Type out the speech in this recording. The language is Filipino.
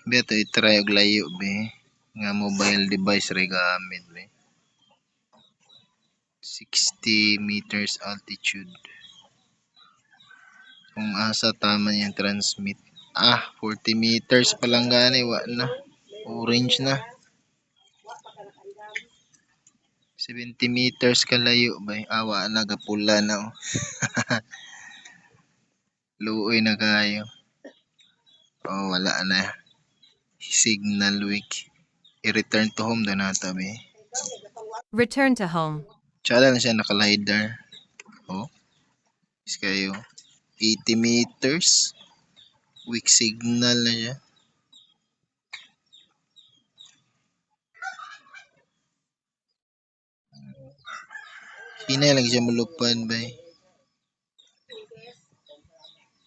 Beto i-try og layo be nga mobile device ra gamit be. 60 meters altitude. Kung asa tama yung transmit. 40 meters pa lang gani wa na. Orange na. 70 meters kalayo ba? Wa na gapula na. Luoy na kayo. Wala na. Signal weak. I-return to home na nata be. Return to home. Tsala na siya naka-lidar. Is kayo. 80 meters. Weak signal na siya. Pinay lang siya mulupad ba?